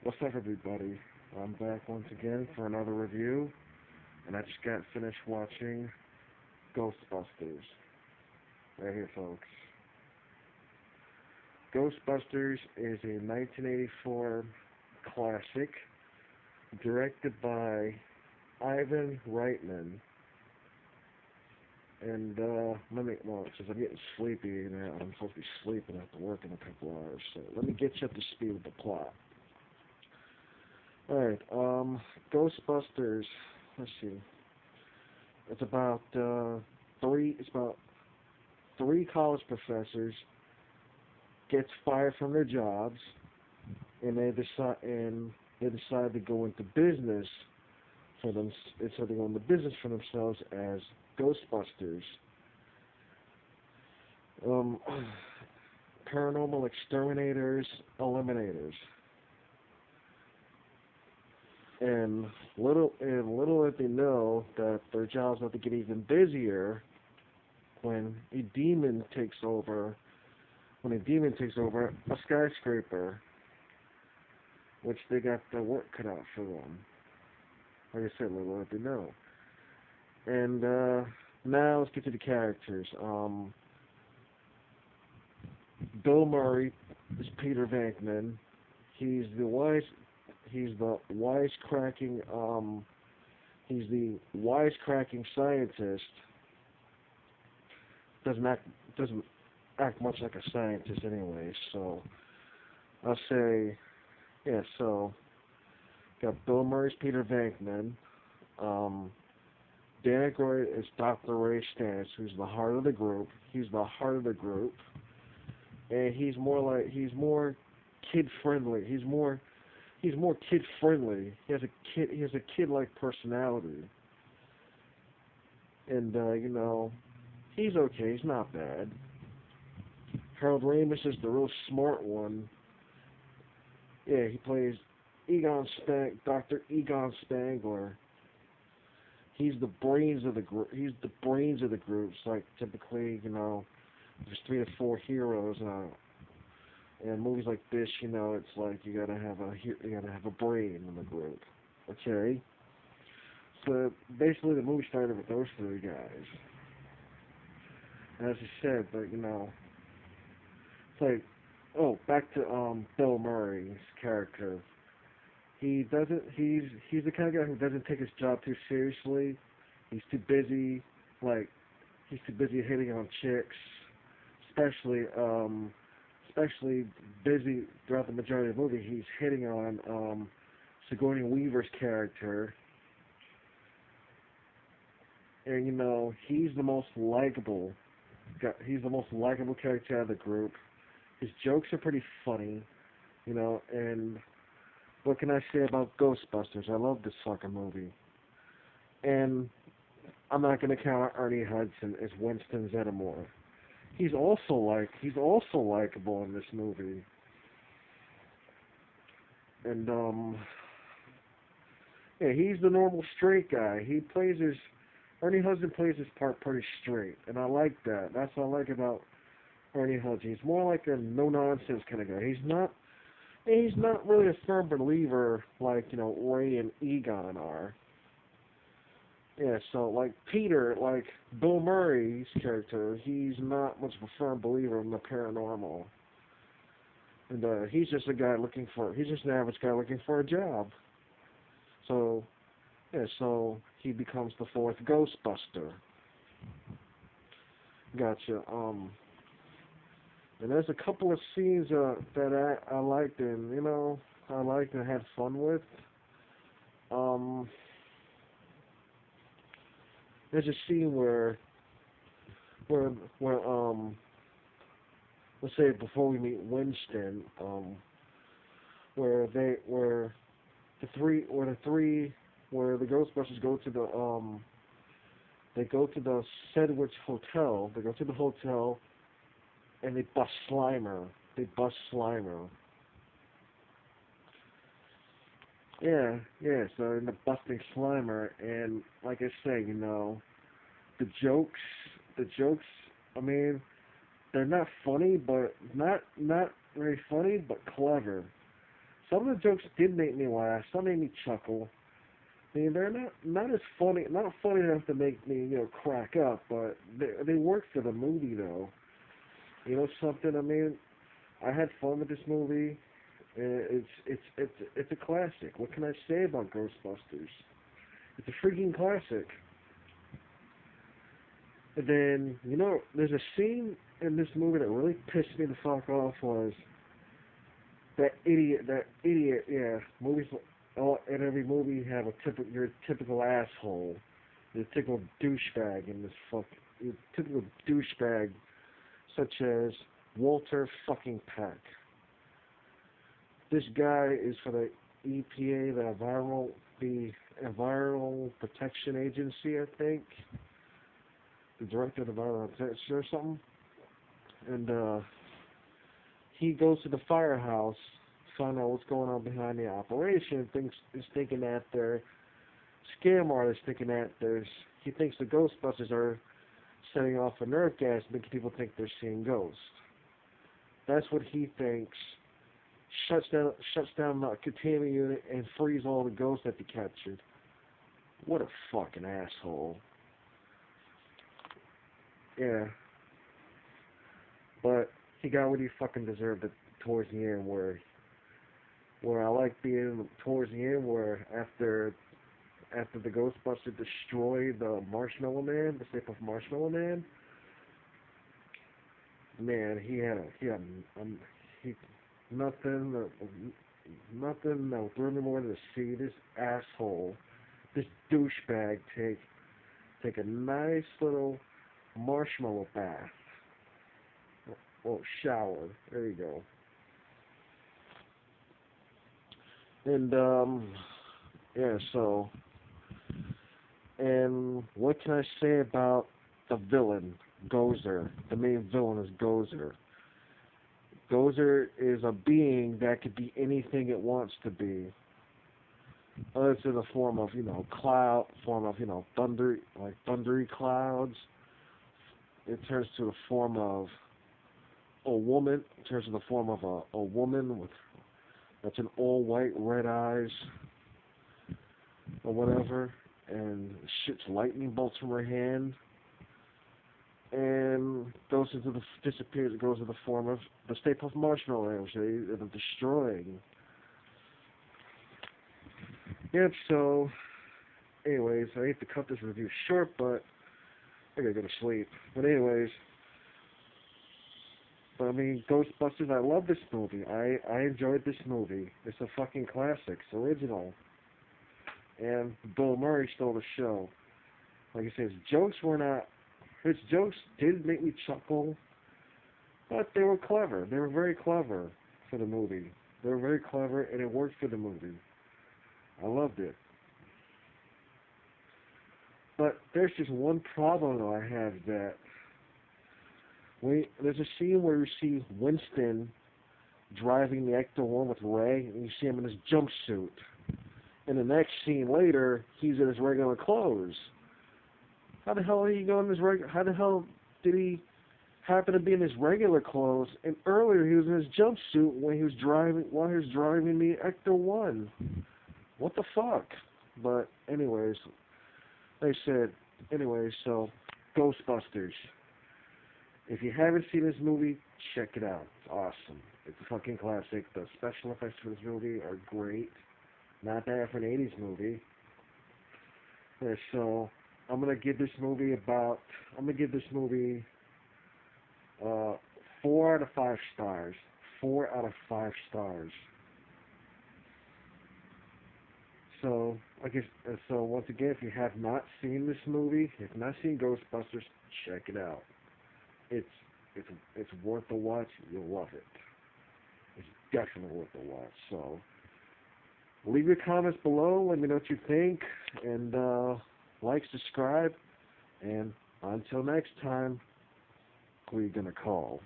What's up, everybody? I'm back once again for another review, and I just got finished watching Ghostbusters. Right here, folks. Ghostbusters is a 1984 classic directed by Ivan Reitman. And, since I'm getting sleepy now, I'm supposed to be sleeping after work in a couple hours, so let me get you up to speed with the plot. Alright, Ghostbusters, let's see. It's about three college professors gets fired from their jobs, and they decide to go into business for them. So they go into business for themselves as Ghostbusters, um, paranormal exterminators, eliminators. And little did they know that their job's about to get even busier when a demon takes over. When a demon takes over a skyscraper, which they got the work cut out for them. Like I said, little did they know. And now let's get to the characters. Bill Murray is Peter Venkman. He's the wise. He's the wisecracking. He's the wisecracking scientist. Doesn't act much like a scientist anyway. So I'll say, yeah. So got Bill Murray's Peter Venkman. Dan Aykroyd is Dr. Ray Stantz, who's the heart of the group. He's the heart of the group, and he's more kid friendly. He's more kid friendly. He has a kid-like personality, and he's okay. He's not bad. Harold Ramis is the real smart one. Yeah, he plays Dr. Egon Spangler. He's the brains of the group. He's the brains of the groups. Like typically, there's 3 or 4 heroes. And movies like this, it's like you gotta have a brain in the group. Okay. So basically, the movie started with those 3 guys. And as I said, but it's like, back to Bill Murray's character. He's the kind of guy who doesn't take his job too seriously. He's too busy, hitting on chicks, especially busy throughout the majority of the movie. He's hitting on Sigourney Weaver's character, and he's the most likable. He's the most likable character out of the group. His jokes are pretty funny, and what can I say about Ghostbusters? I love this fucking movie. And I'm not going to count Ernie Hudson as Winston Zeddemore. He's also likable in this movie. And yeah, he's the normal straight guy. Ernie Hudson plays his part pretty straight, and I like that. That's what I like about Ernie Hudson. He's more like a no nonsense kind of guy. He's not really a firm believer like, Ray and Egon are. Yeah, so like Peter, like Bill Murray's character, he's not much of a firm believer in the paranormal. And he's just an average guy looking for a job. So, yeah, so he becomes the 4th Ghostbuster. Gotcha. And there's a couple of scenes that I liked and I liked and had fun with. There's a scene where let's say before we meet Winston, where the Ghostbusters go to the Sedgwick Hotel. They go to the hotel. And they bust Slimer. Yeah. So in the busting Slimer, and like I say, the jokes. I mean, they're not funny, but not very funny, but clever. Some of the jokes did make me laugh. Some made me chuckle. I mean, they're not as funny, not funny enough to make me, crack up, but they work for the movie though. You know something? I mean, I had fun with this movie. It's a classic. What can I say about Ghostbusters? It's a freaking classic. And then, there's a scene in this movie that really pissed me the fuck off was that idiot, yeah. Movies, in every movie you have you're a typical asshole. You're a typical douchebag in this you're a typical douchebag, such as Walter fucking Peck. This guy is for the EPA, the Environmental Protection Agency, I think. The director of the Environmental Protection or something. And he goes to the firehouse, find out what's going on behind the operation, is thinking that they're scam artists, he thinks the Ghostbusters are setting off a nerve gas, making people think they're seeing ghosts. That's what he thinks. Shuts down the containment unit and frees all the ghosts that they captured. What a fucking asshole. Yeah. But he got what he fucking deserved towards the end, where I like being towards the end where after the Ghostbuster destroyed the Marshmallow Man, the Stay Puft Marshmallow Man, man, he nothing that would thrill me more than to see this asshole, this douchebag take a nice little marshmallow bath. Oh, shower. There you go. And yeah, so, and what can I say about the villain, Gozer? The main villain is Gozer. Gozer is a being that could be anything it wants to be. It's in the form of, thundery clouds. It turns to the form of a woman. It turns to the form of a woman that's in all white, red eyes, or whatever, and shoots lightning bolts from her hand, and disappears. It goes into the form of the Stay Puft Marshmallow Man, which they end up destroying. Yep, so, anyways, I hate to cut this review short, but I gotta go to sleep. But anyways, I mean, Ghostbusters, I love this movie. I enjoyed this movie. It's a fucking classic. It's original. And Bill Murray stole the show. Like I said, his jokes did make me chuckle, but they were clever. They were very clever for the movie. They were very clever, and it worked for the movie. I loved it. But there's just one problem that I have that there's a scene where you see Winston driving the Ecto-1 with Ray, and you see him in his jumpsuit. And the next scene later, he's in his regular clothes. How the hell did he go in his How the hell did he happen to be in his regular clothes? And earlier he was in his jumpsuit while he was driving the Ecto-1. What the fuck? But anyways, so Ghostbusters. If you haven't seen this movie, check it out. It's awesome. It's a fucking classic. The special effects for this movie are great. Not bad for an 80s movie. Yeah, so I'm gonna give this movie 4 out of 5 stars. 4 out of 5 stars. So once again, if you have not seen this movie, if you've not seen Ghostbusters, check it out. It's worth the watch. You'll love it. It's definitely worth the watch. So leave your comments below. Let me know what you think, and like, subscribe, and until next time, who are you gonna call?